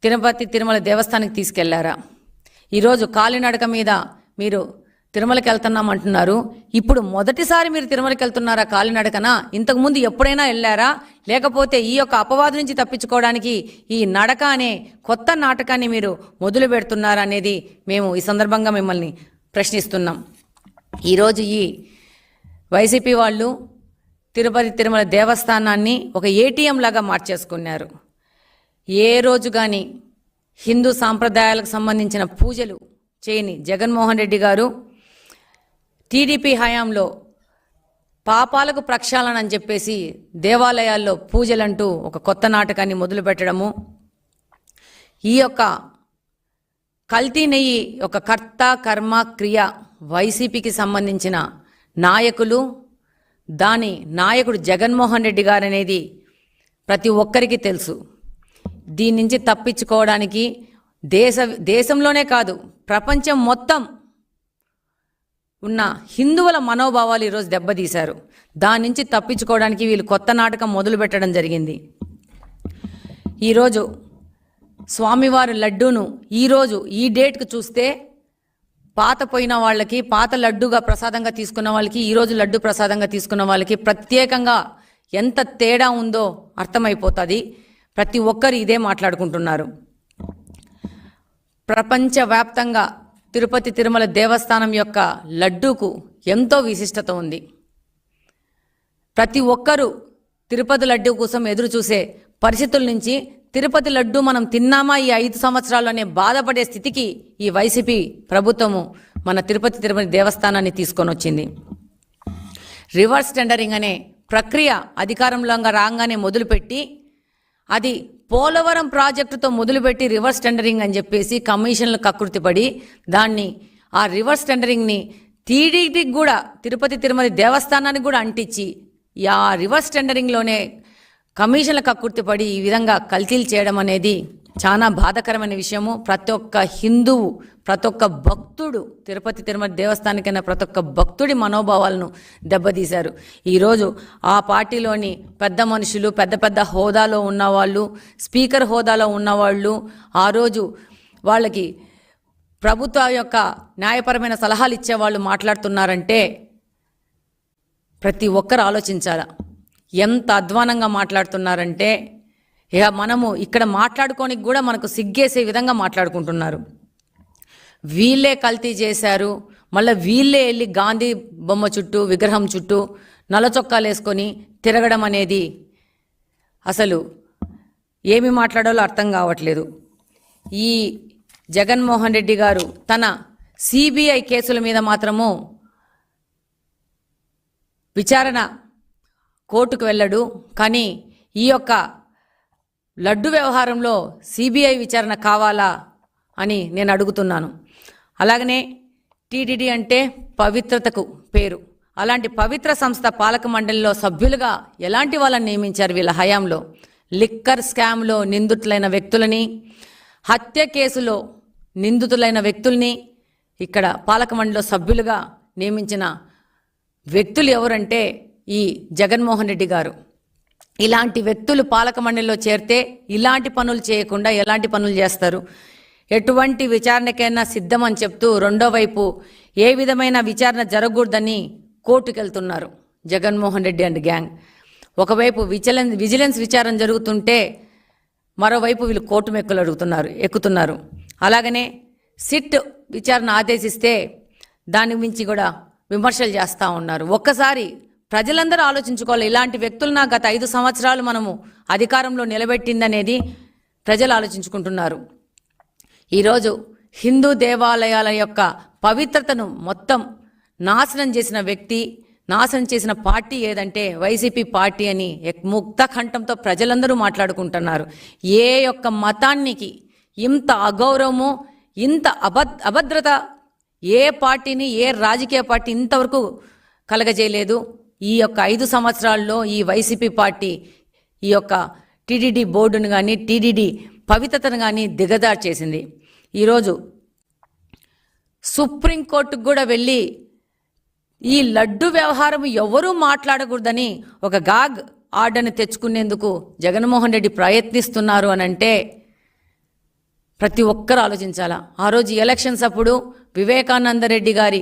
తిరుపతి తిరుమల దేవస్థానానికి తీసుకెళ్లారా? ఈరోజు కాలినడక మీద మీరు తిరుమలకి వెళ్తున్నామంటున్నారు. ఇప్పుడు మొదటిసారి మీరు తిరుమలకి వెళ్తున్నారా కాలినడకన? ఇంతకుముందు ఎప్పుడైనా వెళ్ళారా? లేకపోతే ఈ యొక్క అపవాదు నుంచి తప్పించుకోవడానికి ఈ నడక అనే కొత్త నాటకాన్ని మీరు మొదలు పెడుతున్నారా అనేది మేము ఈ సందర్భంగా మిమ్మల్ని ప్రశ్నిస్తున్నాం. ఈరోజు ఈ వైసీపీ వాళ్ళు తిరుపతి తిరుమల దేవస్థానాన్ని ఒక ఏటీఎం లాగా మార్చేసుకున్నారు. ఏ రోజు కానీ హిందూ సాంప్రదాయాలకు సంబంధించిన పూజలు చేయని జగన్మోహన్ రెడ్డి గారు టీడీపీ హయాంలో పాపాలకు ప్రక్షాళన అని చెప్పేసి దేవాలయాల్లో పూజలంటూ ఒక కొత్త నాటకాన్ని మొదలు పెట్టడము, ఈ యొక్క కల్తీ నెయ్యి ఒక కర్త కర్మ క్రియ వైసీపీకి సంబంధించిన నాయకులు, దాని నాయకుడు జగన్మోహన్ రెడ్డి గారు అనేది ప్రతి ఒక్కరికి తెలుసు. దీని నుంచి తప్పించుకోవడానికి దేశంలోనే కాదు ప్రపంచం మొత్తం ఉన్న హిందువుల మనోభావాలు ఈరోజు దెబ్బతీశారు. దాని నుంచి తప్పించుకోవడానికి వీళ్ళు కొత్త నాటకం మొదలు పెట్టడం జరిగింది. ఈరోజు స్వామివారి లడ్డూను ఈరోజు ఈ డేట్కు చూస్తే పాత పోయిన వాళ్ళకి, పాత లడ్డూగా ప్రసాదంగా తీసుకున్న వాళ్ళకి, ఈరోజు లడ్డు ప్రసాదంగా తీసుకున్న వాళ్ళకి ప్రత్యేకంగా ఎంత తేడా ఉందో అర్థమైపోతుంది. ప్రతి ఒక్కరు ఇదే మాట్లాడుకుంటున్నారు. ప్రపంచవ్యాప్తంగా తిరుపతి తిరుమల దేవస్థానం యొక్క లడ్డూకు ఎంతో విశిష్టత ఉంది. ప్రతి ఒక్కరూ తిరుపతి లడ్డూ కోసం ఎదురు చూసే పరిస్థితుల నుంచి తిరుపతి లడ్డూ మనం తిన్నామా ఈ 5 సంవత్సరాల్లోనే బాధపడే స్థితికి ఈ వైసీపీ ప్రభుత్వము మన తిరుపతి తిరుమల దేవస్థానాన్ని తీసుకొని వచ్చింది. రివర్స్ టెండరింగ్ అనే ప్రక్రియ అధికారంలో రాగానే మొదలుపెట్టి అది పోలవరం ప్రాజెక్టుతో మొదలుపెట్టి రివర్స్ టెండరింగ్ అని చెప్పేసి కమిషన్లు కకృతిపడి దాన్ని ఆ రివర్స్ టెండరింగ్ని టీడీటీకి కూడా తిరుపతి తిరుమల దేవస్థానానికి కూడా అంటించి ఆ రివర్స్ టెండరింగ్లోనే కమిషన్ల కకృతిపడి ఈ విధంగా కల్తీలు చేయడం అనేది చాలా బాధాకరమైన విషయము. ప్రతి ఒక్క హిందువు, ప్రతి ఒక్క భక్తుడు, తిరుపతి తిరుమల దేవస్థానికైనా ప్రతి ఒక్క భక్తుడి మనోభావాలను దెబ్బతీశారు. ఈరోజు ఆ పార్టీలోని పెద్ద మనుషులు, పెద్ద పెద్ద హోదాలో ఉన్నవాళ్ళు, స్పీకర్ హోదాలో ఉన్నవాళ్ళు ఆ రోజు వాళ్ళకి ప్రభుత్వ యొక్క న్యాయపరమైన సలహాలు ఇచ్చేవాళ్ళు మాట్లాడుతున్నారంటే ప్రతి ఒక్కరు ఆలోచించాల. ఎంత అధ్వానంగా మాట్లాడుతున్నారంటే ఇక మనము ఇక్కడ మాట్లాడుకోనికి కూడా మనకు సిగ్గేసే విధంగా మాట్లాడుకుంటున్నారు. వీళ్ళే కల్తీ చేశారు, మళ్ళీ వీళ్ళే వెళ్ళి గాంధీ బొమ్మ చుట్టూ, విగ్రహం చుట్టూ నల్ల చొక్కాలు వేసుకొని తిరగడం అనేది అసలు ఏమి మాట్లాడాలో అర్థం కావట్లేదు. ఈ జగన్మోహన్ రెడ్డి గారు తన సిబిఐ కేసుల మీద మాత్రము విచారణ కోర్టుకు వెళ్ళడు, కానీ ఈ యొక్క లడ్డు వ్యవహారంలో సిబిఐ విచారణ కావాలా అని నేను అడుగుతున్నాను. అలాగనే టీటీడీ అంటే పవిత్రతకు పేరు. అలాంటి పవిత్ర సంస్థ పాలక మండలిలో సభ్యులుగా ఎలాంటి వాళ్ళని నియమించారు వీళ్ళ హయాంలో? లిక్కర్ స్కామ్లో నిందితులైన వ్యక్తులని, హత్య కేసులో నిందితులైన వ్యక్తుల్ని ఇక్కడ పాలక మండలిలో సభ్యులుగా నియమించిన వ్యక్తులు ఎవరంటే ఈ జగన్మోహన్ రెడ్డి గారు. ఇలాంటి వ్యక్తులు పాలక మండలిలో చేరితే ఇలాంటి పనులు చేయకుండా ఎలాంటి పనులు చేస్తారు? ఎటువంటి విచారణకైనా సిద్ధమని చెప్తూ రెండో వైపు ఏ విధమైన విచారణ జరగకూడదని కోర్టుకు వెళ్తున్నారు జగన్మోహన్ రెడ్డి అండ్ గ్యాంగ్. ఒకవైపు విజిలెన్స్ విచారణ జరుగుతుంటే మరోవైపు వీళ్ళు కోర్టు మెక్కులు ఎక్కుతున్నారు. అలాగనే సిట్ విచారణ ఆదేశిస్తే దాని మించి కూడా విమర్శలు చేస్తూ ఉన్నారు. ఒక్కసారి ప్రజలందరూ ఆలోచించుకోవాలి. ఇలాంటి వ్యక్తులను గత 5 సంవత్సరాలు మనము అధికారంలో నిలబెట్టిందనేది ప్రజలు ఆలోచించుకుంటున్నారు. ఈరోజు హిందూ దేవాలయాల యొక్క పవిత్రతను మొత్తం నాశనం చేసిన వ్యక్తి, నాశనం చేసిన పార్టీ ఏదంటే వైసీపీ పార్టీ అని ముక్త కంఠంతో ప్రజలందరూ మాట్లాడుకుంటున్నారు. ఏ యొక్క మతానికి ఇంత అగౌరవము, ఇంత అభద్రత ఏ పార్టీని, ఏ రాజకీయ పార్టీ ఇంతవరకు కలగజేయలేదు. ఈ యొక్క 5 సంవత్సరాల్లో ఈ వైసీపీ పార్టీ ఈ యొక్క టీటీడీ బోర్డును కానీ, టీటీడీ పవిత్రతను కానీ దిగజారు చేసింది. ఈరోజు సుప్రీంకోర్టుకు కూడా వెళ్ళి ఈ లడ్డు వ్యవహారం ఎవరూ మాట్లాడకూడదని ఒక గాగ్ ఆర్డర్ని తెచ్చుకునేందుకు జగన్మోహన్ రెడ్డి ప్రయత్నిస్తున్నారు అని అంటే ప్రతి ఒక్కరు ఆలోచించాలా. ఆ రోజు ఎలక్షన్స్ అప్పుడు వివేకానంద రెడ్డి గారి